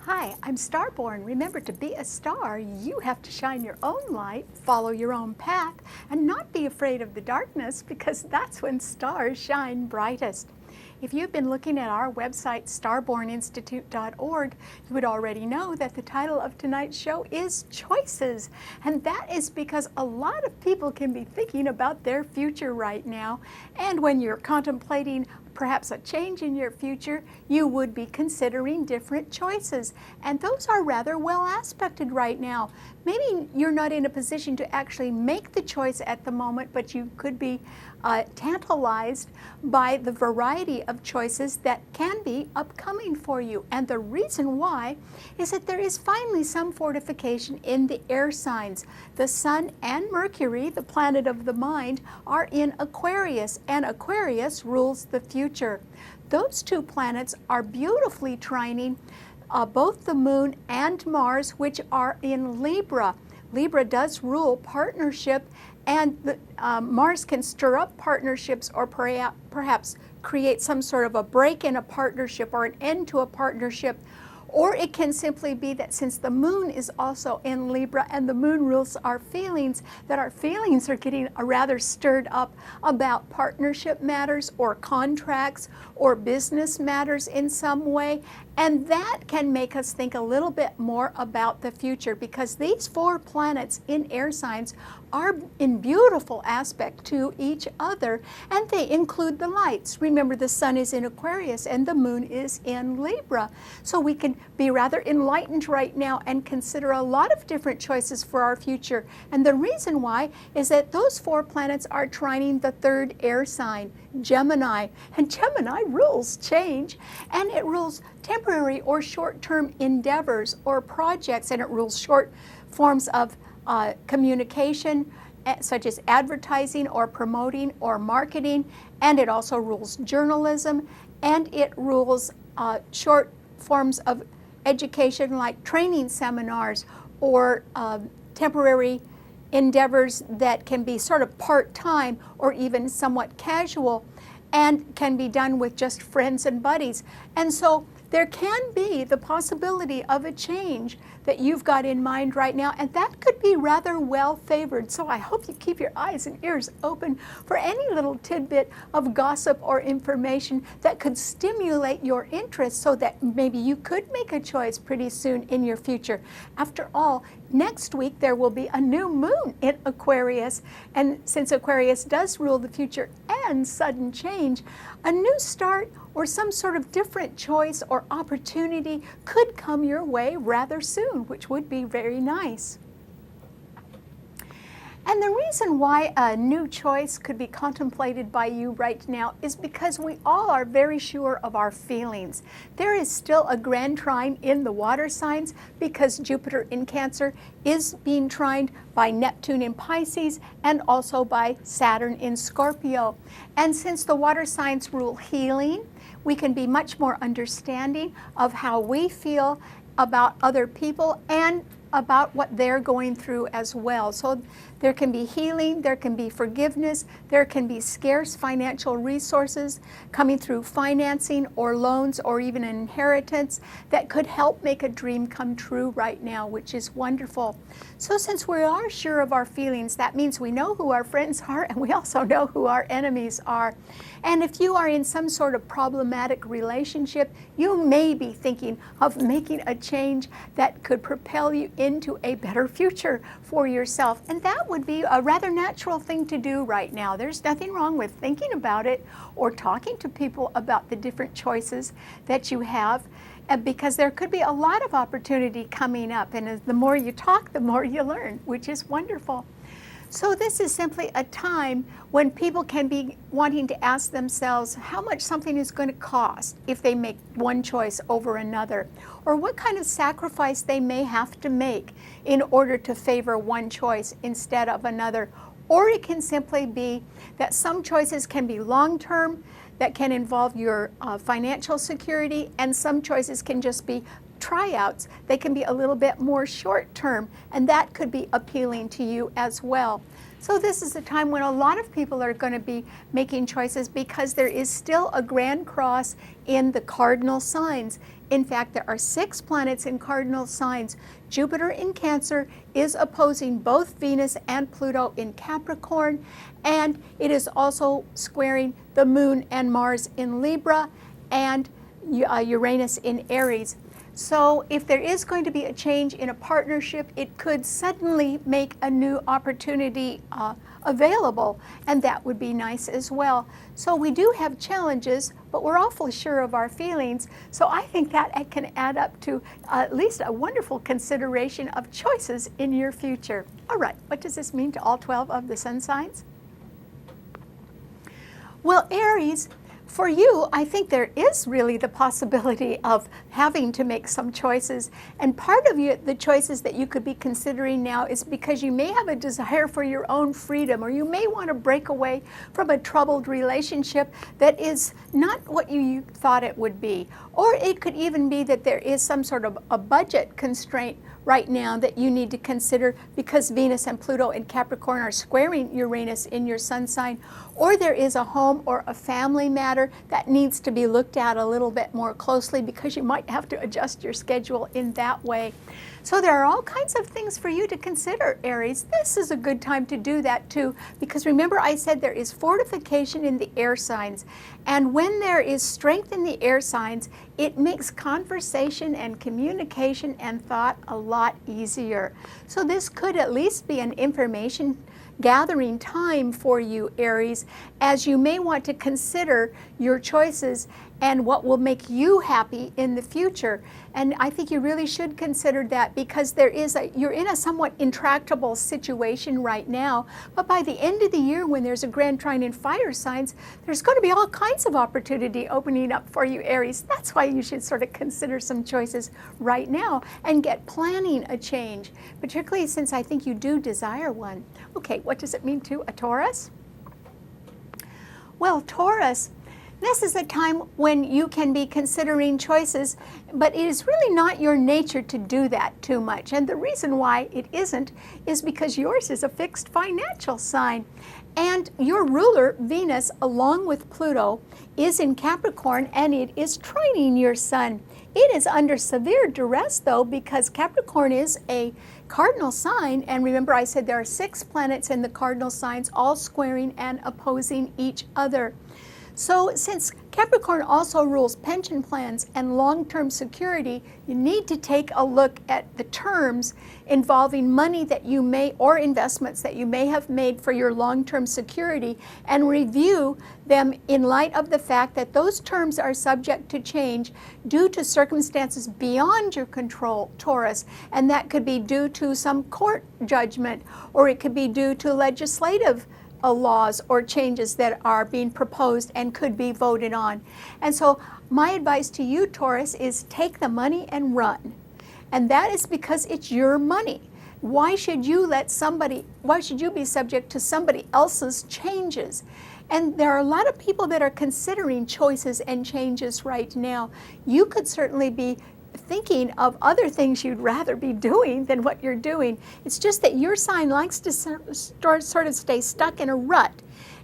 Hi, I'm Starborn. Remember, to be a star, you have to shine your own light, follow your own path, and not be afraid of the darkness, because that's when stars shine brightest. If you've been looking at our website, starborninstitute.org, you would already know that the title of tonight's show is Choices. And that is because a lot of people can be thinking about their future right now. And when you're contemplating perhaps a change in your future, you would be considering different choices. And those are rather well aspected right now. Maybe you're not in a position to actually make the choice at the moment, but you could be tantalized by the variety of choices that can be upcoming for you. And the reason why is that there is finally some fortification in the air signs. The Sun and Mercury, the planet of the mind, are in Aquarius, and Aquarius rules the future. Those two planets are beautifully trining both the Moon and Mars, which are in Libra. Libra does rule partnership, and Mars can stir up partnerships or perhaps create some sort of a break in a partnership or an end to a partnership. Or it can simply be that since the Moon is also in Libra and the Moon rules our feelings, that our feelings are getting rather stirred up about partnership matters or contracts or business matters in some way. And that can make us think a little bit more about the future, because these four planets in air signs are in beautiful aspect to each other, and they include the lights. Remember, the Sun is in Aquarius and the Moon is in Libra. So we can be rather enlightened right now and consider a lot of different choices for our future. And the reason why is that those four planets are trining the third air sign, Gemini. And Gemini rules change, and it rules temporary or short-term endeavors or projects, and it rules short forms of communication, such as advertising or promoting or marketing, and it also rules journalism, and it rules short forms of education like training seminars or temporary endeavors that can be sort of part-time or even somewhat casual and can be done with just friends and buddies. And so there can be the possibility of a change that you've got in mind right now, and that could be rather well favored. So I hope you keep your eyes and ears open for any little tidbit of gossip or information that could stimulate your interest, so that maybe you could make a choice pretty soon in your future. After all, next week there will be a new moon in Aquarius, and since Aquarius does rule the future and sudden change, a new start or some sort of different choice or opportunity could come your way rather soon, which would be very nice. And the reason why a new choice could be contemplated by you right now is because we all are very sure of our feelings. There is still a grand trine in the water signs, because Jupiter in Cancer is being trined by Neptune in Pisces and also by Saturn in Scorpio. And since the water signs rule healing, we can be much more understanding of how we feel about other people and about what they're going through as well. So there can be healing, there can be forgiveness, there can be scarce financial resources coming through financing or loans or even an inheritance that could help make a dream come true right now, which is wonderful. So since we are sure of our feelings, that means we know who our friends are, and we also know who our enemies are. And if you are in some sort of problematic relationship, you may be thinking of making a change that could propel you into a better future for yourself. And that would be a rather natural thing to do right now. There's nothing wrong with thinking about it or talking to people about the different choices that you have, because there could be a lot of opportunity coming up. And the more you talk, the more you learn, which is wonderful. So this is simply a time when people can be wanting to ask themselves how much something is going to cost if they make one choice over another, or what kind of sacrifice they may have to make in order to favor one choice instead of another. Or it can simply be that some choices can be long-term, that can involve your financial security, and some choices can just be tryouts. They can be a little bit more short term, and that could be appealing to you as well. So this is a time when a lot of people are going to be making choices because there is still a grand cross in the cardinal signs. In fact, there are 6 planets in cardinal signs. Jupiter in Cancer is opposing both Venus and Pluto in Capricorn, and it is also squaring the Moon and Mars in Libra and Uranus in Aries. So if there is going to be a change in a partnership, it could suddenly make a new opportunity available, and that would be nice as well. So we do have challenges, but we're awfully sure of our feelings. So I think that it can add up to at least a wonderful consideration of choices in your future. All right, what does this mean to all 12 of the sun signs? Well, Aries, for you, I think there is really the possibility of having to make some choices. And part of the choices that you could be considering now is because you may have a desire for your own freedom, or you may want to break away from a troubled relationship that is not what you thought it would be. Or it could even be that there is some sort of a budget constraint right now that you need to consider because Venus and Pluto in Capricorn are squaring Uranus in your sun sign. Or there is a home or a family matter that needs to be looked at a little bit more closely because you might have to adjust your schedule in that way. So there are all kinds of things for you to consider, Aries. This is a good time to do that too, because remember I said there is fortification in the air signs. And when there is strength in the air signs, it makes conversation and communication and thought a lot easier. So this could at least be an information gathering time for you, Aries, as you may want to consider your choices and what will make you happy in the future. And I think you really should consider that because you're in a somewhat intractable situation right now, but by the end of the year when there's a grand trine in fire signs, there's going to be all kinds of opportunity opening up for you, Aries. That's why you should sort of consider some choices right now and get planning a change, particularly since I think you do desire one. Okay, what does it mean to a Taurus? Well, Taurus, this is a time when you can be considering choices, but it is really not your nature to do that too much. And the reason why it isn't is because yours is a fixed financial sign. And your ruler, Venus, along with Pluto, is in Capricorn, and it is trining your sun. It is under severe duress, though, because Capricorn is a cardinal sign. And remember, I said there are 6 planets in the cardinal signs, all squaring and opposing each other. So since Capricorn also rules pension plans and long-term security, you need to take a look at the terms involving money that you may, or investments that you may have made for your long-term security, and review them in light of the fact that those terms are subject to change due to circumstances beyond your control, Taurus. And that could be due to some court judgment, or it could be due to legislative laws or changes that are being proposed and could be voted on. And so my advice to you, Taurus, is take the money and run. And that is because it's your money. Why should you be subject to somebody else's changes? And there are a lot of people that are considering choices and changes right now. You could certainly be thinking of other things you'd rather be doing than what you're doing. It's just that your sign likes to sort of stay stuck in a rut.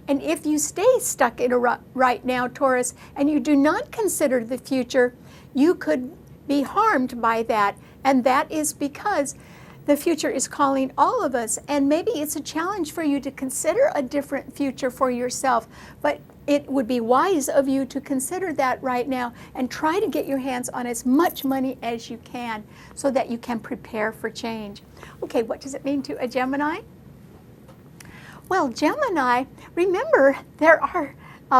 And if you stay stuck in a rut right now, Taurus, and you do not consider the future, you could be harmed by that. And that is because the future is calling all of us. And maybe it's a challenge for you to consider a different future for yourself. But it would be wise of you to consider that right now and try to get your hands on as much money as you can so that you can prepare for change. Okay, what does it mean to a Gemini? Well, Gemini, remember there are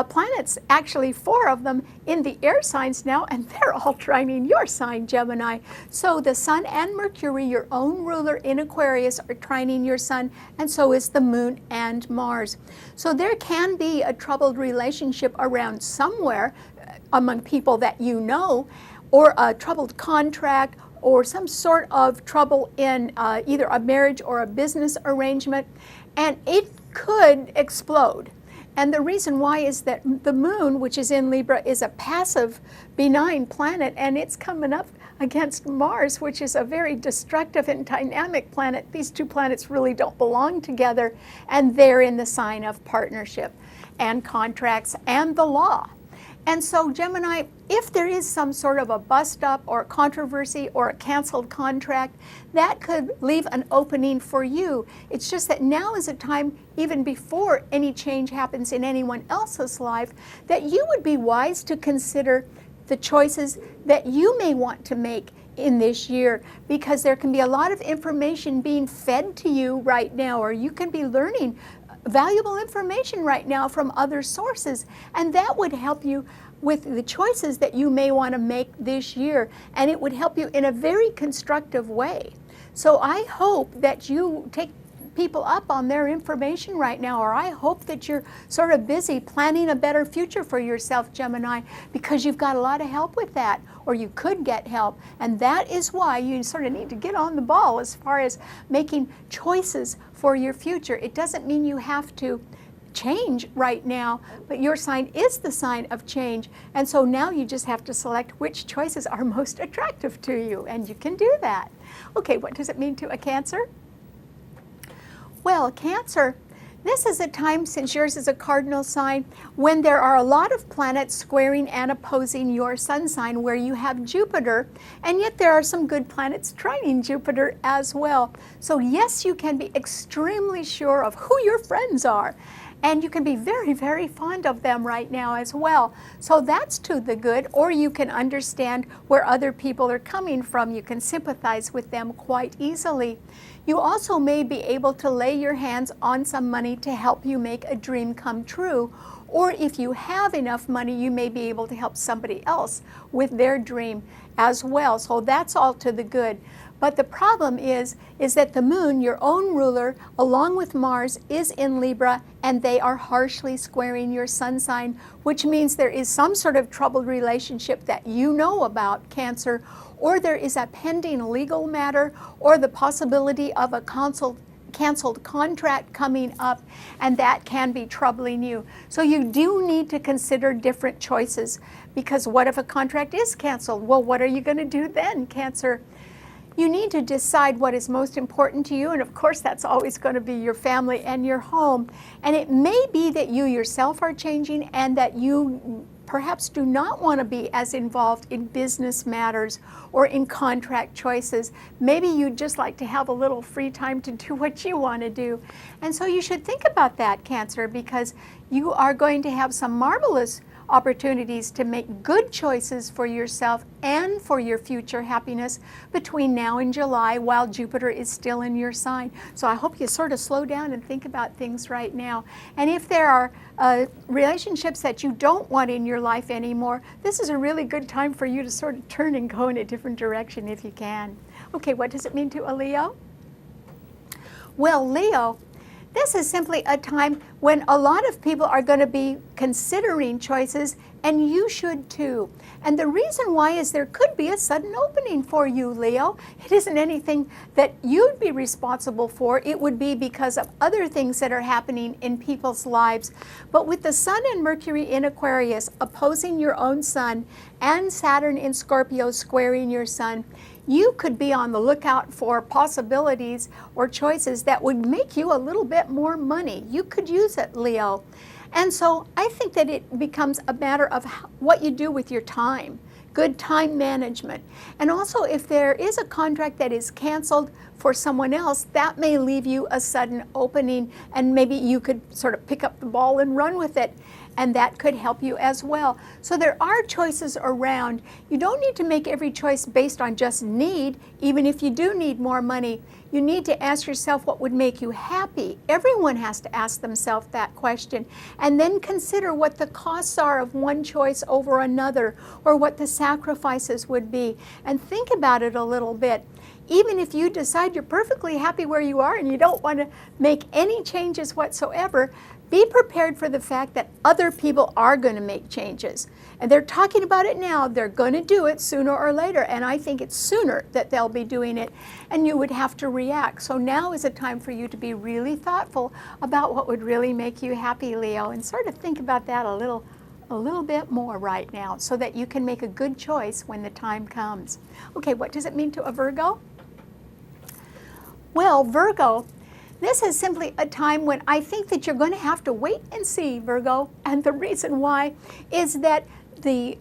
planets, actually 4 of them, in the air signs now, and they're all trining your sign, Gemini. So the Sun and Mercury, your own ruler in Aquarius, are trining your sun, and so is the Moon and Mars. So there can be a troubled relationship around somewhere among people that you know, or a troubled contract, or some sort of trouble in either a marriage or a business arrangement, and it could explode. And the reason why is that the moon, which is in Libra, is a passive, benign planet, and it's coming up against Mars, which is a very destructive and dynamic planet. These two planets really don't belong together, and they're in the sign of partnership and contracts and the law. And so, Gemini, if there is some sort of a bust-up or a controversy or a canceled contract, that could leave an opening for you. It's just that now is a time, even before any change happens in anyone else's life, that you would be wise to consider the choices that you may want to make in this year, because there can be a lot of information being fed to you right now, or you can be learning valuable information right now from other sources, and that would help you with the choices that you may want to make this year, and it would help you in a very constructive way. So I hope that you take people up on their information right now, or I hope that you're sort of busy planning a better future for yourself, Gemini, because you've got a lot of help with that, or you could get help. And that is why you sort of need to get on the ball as far as making choices for your future. It doesn't mean you have to change right now, but your sign is the sign of change. And so now you just have to select which choices are most attractive to you, and you can do that. Okay, what does it mean to a Cancer? Well, Cancer, this is a time, since yours is a cardinal sign, when there are a lot of planets squaring and opposing your sun sign, where you have Jupiter, and yet there are some good planets trining Jupiter as well. So yes, you can be extremely sure of who your friends are, and you can be very, very fond of them right now as well. So that's to the good, or you can understand where other people are coming from. You can sympathize with them quite easily. You also may be able to lay your hands on some money to help you make a dream come true, or if you have enough money, you may be able to help somebody else with their dream as well. So that's all to the good. But the problem is that the moon, your own ruler, along with Mars, is in Libra, and they are harshly squaring your sun sign, which means there is some sort of troubled relationship that you know about, Cancer, or there is a pending legal matter, or the possibility of a canceled contract coming up, and that can be troubling you. So you do need to consider different choices, because what if a contract is canceled? Well, what are you going to do then, Cancer? You need to decide what is most important to you, and of course that's always going to be your family and your home. And it may be that you yourself are changing, and that you perhaps do not want to be as involved in business matters or in contract choices. Maybe you'd just like to have a little free time to do what you want to do. And so you should think about that, Cancer, because you are going to have some marvelous opportunities to make good choices for yourself and for your future happiness between now and July, while Jupiter is still in your sign. So I hope you sort of slow down and think about things right now. And if there are relationships that you don't want in your life anymore, this is a really good time for you to sort of turn and go in a different direction if you can. Okay, what does it mean to a Leo? Well, Leo, this is simply a time when a lot of people are going to be considering choices, and you should too. And the reason why is there could be a sudden opening for you, Leo. It isn't anything that you'd be responsible for. It would be because of other things that are happening in people's lives. But with the Sun and Mercury in Aquarius opposing your own sun, and Saturn in Scorpio squaring your sun, you could be on the lookout for possibilities or choices that would make you a little bit more money. You could use it, Leo. And so I think that it becomes a matter of what you do with your time, good time management. And also, if there is a contract that is canceled for someone else, that may leave you a sudden opening, and maybe you could sort of pick up the ball and run with it. And that could help you as well. So there are choices around. You don't need to make every choice based on just need, even if you do need more money. You need to ask yourself what would make you happy. Everyone has to ask themselves that question, and then consider what the costs are of one choice over another, or what the sacrifices would be, and think about it a little bit. Even if you decide you're perfectly happy where you are and you don't want to make any changes whatsoever, Be prepared for the fact that other people are going to make changes. And they're talking about it now. They're going to do it sooner or later. And I think it's sooner that they'll be doing it. And you would have to react. So now is a time for you to be really thoughtful about what would really make you happy, Leo. And sort of think about that a little bit more right now so that you can make a good choice when the time comes. Okay, what does it mean to a Virgo? Well, Virgo, this is simply a time when I think that you're going to have to wait and see, Virgo. And the reason why is that the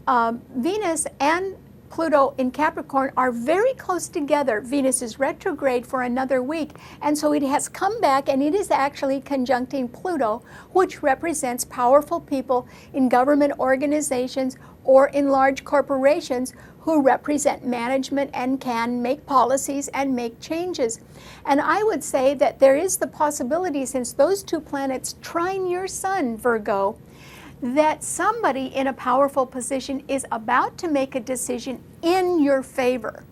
Venus and Pluto in Capricorn are very close together. Venus is retrograde for another week, and so it has come back, and it is actually conjuncting Pluto, which represents powerful people in government organizations or in large corporations who represent management and can make policies and make changes. And I would say that there is the possibility, since those two planets trine your sun, Virgo, that somebody in a powerful position is about to make a decision in your favor.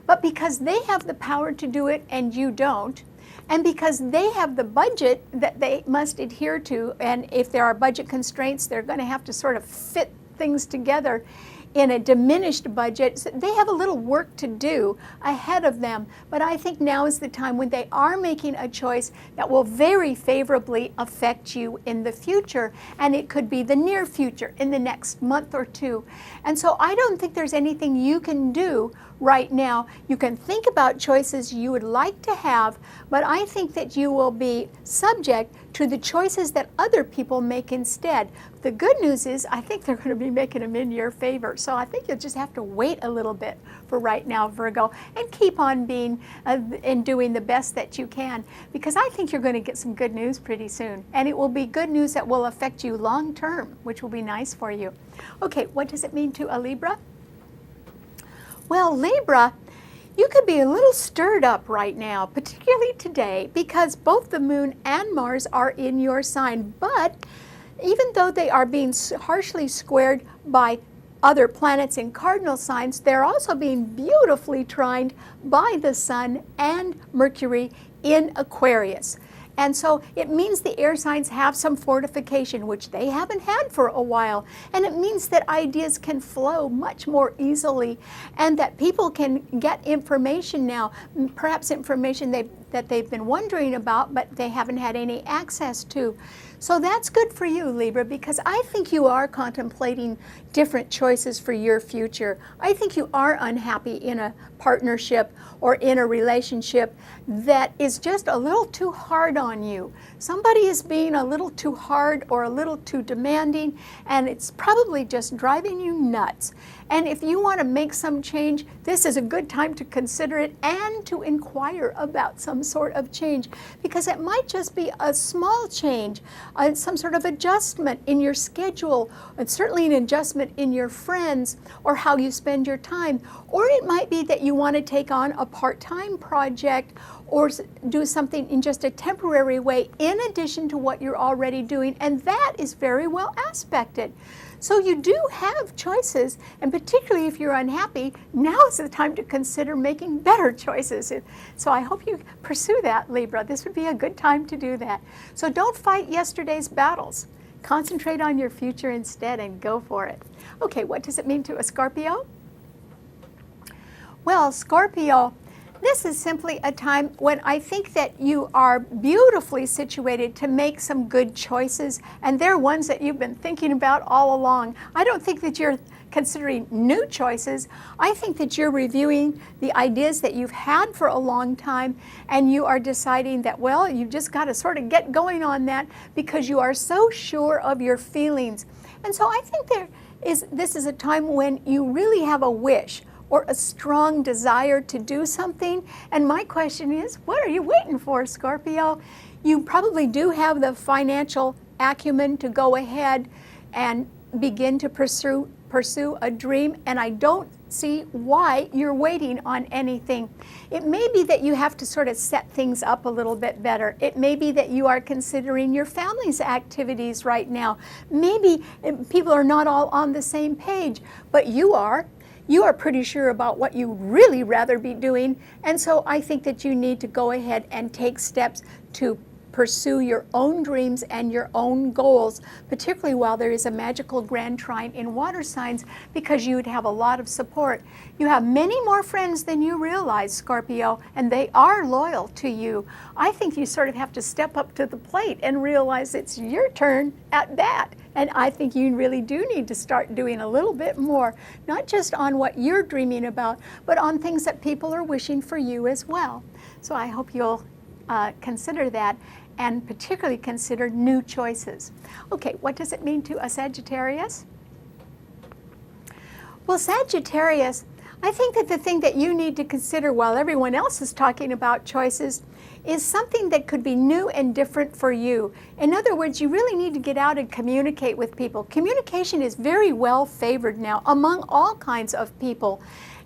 But because they have the power to do it and you don't, and because they have the budget that they must adhere to, and if there are budget constraints, they're going to have to sort of fit things together in a diminished budget. So they have a little work to do ahead of them, but I think now is the time when they are making a choice that will very favorably affect you in the future, and it could be the near future, in the next month or two. And so I don't think there's anything you can do right now. You can think about choices you would like to have, but I think that you will be subject to the choices that other people make instead. The good news is I think they're going to be making them in your favor. So I think you'll just have to wait a little bit for right now, Virgo, and keep on being and doing the best that you can, because I think you're going to get some good news pretty soon. And it will be good news that will affect you long term, which will be nice for you. Okay, what does it mean to a Libra? Well, Libra, you could be a little stirred up right now, particularly today, because both the Moon and Mars are in your sign. But even though they are being harshly squared by other planets in cardinal signs, they're also being beautifully trined by the Sun and Mercury in Aquarius. And so it means the air signs have some fortification, which they haven't had for a while. And it means that ideas can flow much more easily, and that people can get information now, perhaps information that they've been wondering about, but they haven't had any access to. So that's good for you, Libra, because I think you are contemplating different choices for your future. I think you are unhappy in a partnership or in a relationship that is just a little too hard on you. Somebody is being a little too hard or a little too demanding, and it's probably just driving you nuts. And if you want to make some change, this is a good time to consider it and to inquire about some sort of change, because it might just be a small change, some sort of adjustment in your schedule, and certainly an adjustment in your friends or how you spend your time. Or it might be that you want to take on a part-time project or do something in just a temporary way in addition to what you're already doing, and that is very well aspected. So you do have choices, and particularly if you're unhappy, now is the time to consider making better choices. So I hope you pursue that, Libra. This would be a good time to do that. So don't fight yesterday's battles. Concentrate on your future instead and go for it. Okay, what does it mean to a Scorpio? Well, Scorpio, this is simply a time when I think that you are beautifully situated to make some good choices, and they're ones that you've been thinking about all along. I don't think that you're considering new choices. I think that you're reviewing the ideas that you've had for a long time, and you are deciding that, well, you've just got to sort of get going on that because you are so sure of your feelings. And so I think this is a time when you really have a wish or a strong desire to do something. And my question is, what are you waiting for, Scorpio? You probably do have the financial acumen to go ahead and begin to pursue a dream, and I don't see why you're waiting on anything. It may be that you have to sort of set things up a little bit better. It may be that you are considering your family's activities right now. Maybe people are not all on the same page, but you are. You are pretty sure about what you really rather be doing, and so I think that you need to go ahead and take steps to pursue your own dreams and your own goals, particularly while there is a magical grand trine in water signs, because you would have a lot of support. You have many more friends than you realize, Scorpio, and they are loyal to you. I think you sort of have to step up to the plate and realize it's your turn at bat. And I think you really do need to start doing a little bit more, not just on what you're dreaming about, but on things that people are wishing for you as well. So I hope you'll consider that, and particularly consider new choices. Okay, what does it mean to a Sagittarius? Well, Sagittarius, I think that the thing that you need to consider while everyone else is talking about choices is something that could be new and different for you. In other words, you really need to get out and communicate with people. Communication is very well favored now among all kinds of people.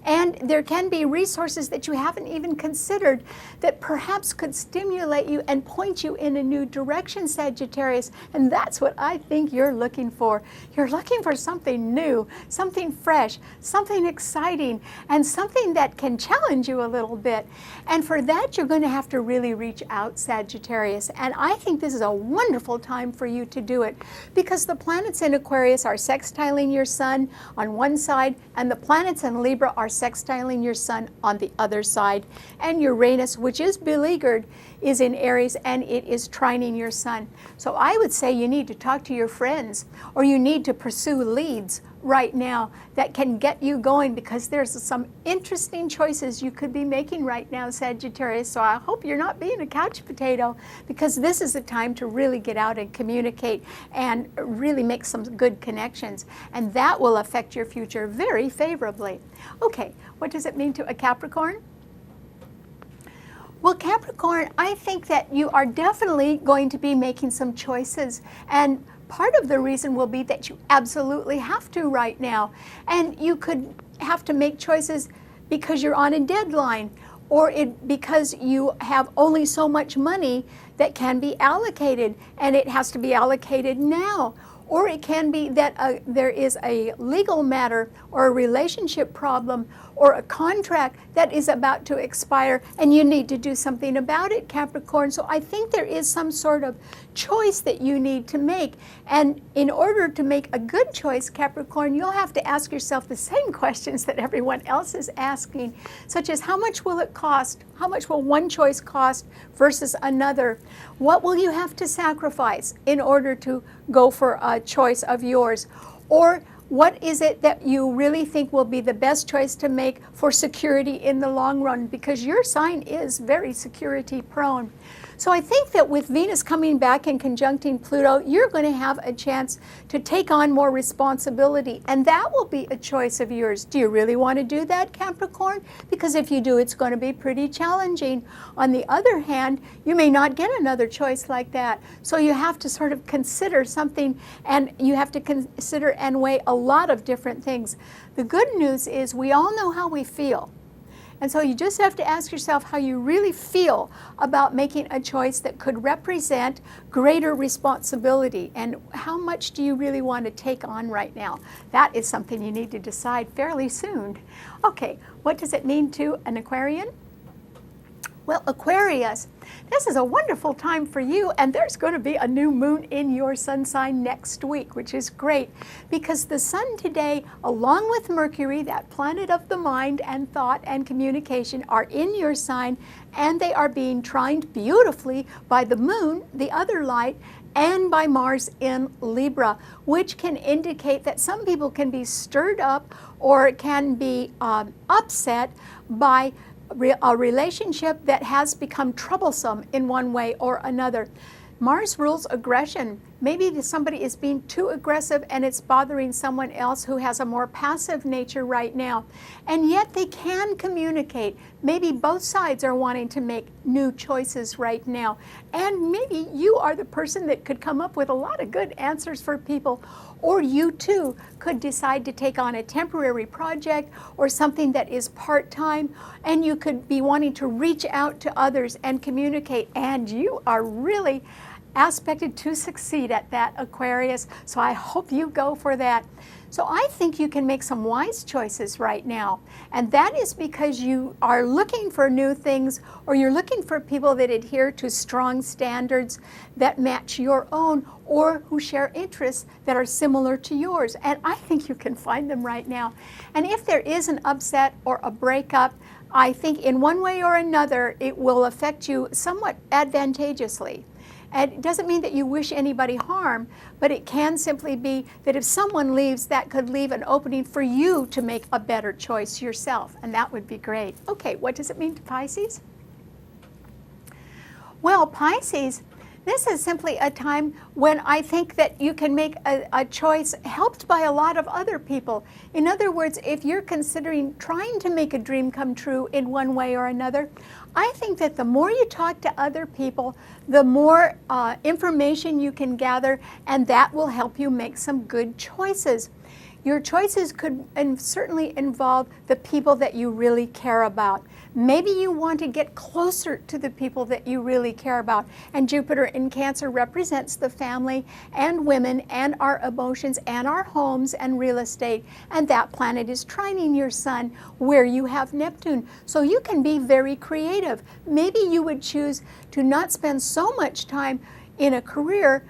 And there can be resources that you haven't even considered that perhaps could stimulate you and point you in a new direction, Sagittarius. And that's what I think you're looking for. You're looking for something new, something fresh, something exciting, and something that can challenge you a little bit. And for that, you're going to have to really reach out, Sagittarius. And I think this is a wonderful time for you to do it, because the planets in Aquarius are sextiling your sun on one side, and the planets in Libra are sextiling your sun on the other side. And Uranus, which is beleaguered, is in Aries, and it is trining your sun. So I would say you need to talk to your friends, or you need to pursue leads right now that can get you going, because there's some interesting choices you could be making right now, Sagittarius. So I hope you're not being a couch potato, because this is the time to really get out and communicate and really make some good connections, and that will affect your future very favorably. Okay, what does it mean to a Capricorn? Well, Capricorn, I think that you are definitely going to be making some choices, and part of the reason will be that you absolutely have to right now. And you could have to make choices because you're on a deadline, or because you have only so much money that can be allocated, and it has to be allocated now. Or it can be that there is a legal matter or a relationship problem or a contract that is about to expire, and you need to do something about it, Capricorn. So I think there is some sort of choice that you need to make. And in order to make a good choice, Capricorn, you'll have to ask yourself the same questions that everyone else is asking, such as how much will it cost? How much will one choice cost versus another? What will you have to sacrifice in order to go for a choice of yours? Or what is it that you really think will be the best choice to make for security in the long run? Because your sign is very security prone. So I think that with Venus coming back and conjuncting Pluto, you're going to have a chance to take on more responsibility, and that will be a choice of yours. Do you really want to do that, Capricorn? Because if you do, it's going to be pretty challenging. On the other hand, you may not get another choice like that. So you have to sort of consider something, and you have to consider and weigh a lot of different things. The good news is we all know how we feel. And so you just have to ask yourself how you really feel about making a choice that could represent greater responsibility, and how much do you really want to take on right now. That is something you need to decide fairly soon. Okay, what does it mean to an Aquarian? Well, Aquarius, this is a wonderful time for you, and there's going to be a new moon in your sun sign next week, which is great, because the sun today, along with Mercury, that planet of the mind and thought and communication, are in your sign, and they are being trined beautifully by the moon, the other light, and by Mars in Libra, which can indicate that some people can be stirred up or can be upset by a relationship that has become troublesome in one way or another. Mars rules aggression. Maybe somebody is being too aggressive and it's bothering someone else who has a more passive nature right now. And yet they can communicate. Maybe both sides are wanting to make new choices right now. And maybe you are the person that could come up with a lot of good answers for people. Or you too could decide to take on a temporary project or something that is part-time, and you could be wanting to reach out to others and communicate, and you are really aspected to succeed at that, Aquarius. So I hope you go for that. So I think you can make some wise choices right now. And that is because you are looking for new things, or you're looking for people that adhere to strong standards that match your own, or who share interests that are similar to yours. And I think you can find them right now. And if there is an upset or a breakup, I think in one way or another it will affect you somewhat advantageously. And it doesn't mean that you wish anybody harm, but it can simply be that if someone leaves, that could leave an opening for you to make a better choice yourself, and that would be great. Okay, what does it mean to Pisces? Well, Pisces, this is simply a time when I think that you can make a choice helped by a lot of other people. In other words, if you're considering trying to make a dream come true in one way or another, I think that the more you talk to other people, the more information you can gather, and that will help you make some good choices. Your choices could certainly involve the people that you really care about. Maybe you want to get closer to the people that you really care about. And Jupiter in Cancer represents the family and women and our emotions and our homes and real estate. And that planet is trining your Sun where you have Neptune. So you can be very creative. Maybe you would choose to not spend so much time in a career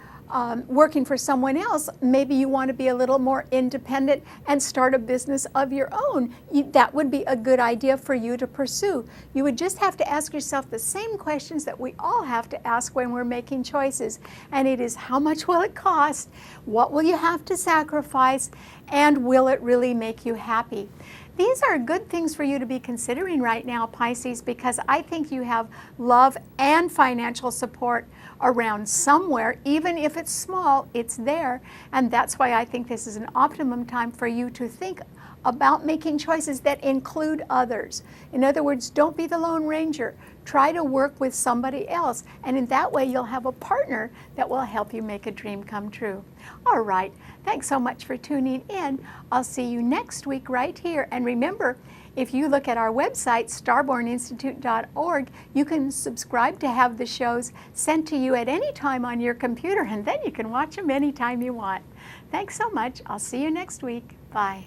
working for someone else. Maybe you want to be a little more independent and start a business of your own. That would be a good idea for you to pursue. You would just have to ask yourself the same questions that we all have to ask when we're making choices. And it is, how much will it cost? What will you have to sacrifice? And will it really make you happy? These are good things for you to be considering right now, Pisces, because I think you have love and financial support around somewhere. Even if it's small, it's there. And that's why I think this is an optimum time for you to think about making choices that include others. In other words, don't be the Lone Ranger. Try to work with somebody else. And in that way, you'll have a partner that will help you make a dream come true. All right. Thanks so much for tuning in. I'll see you next week right here. And remember, if you look at our website, starborninstitute.org, you can subscribe to have the shows sent to you at any time on your computer, and then you can watch them anytime you want. Thanks so much. I'll see you next week. Bye.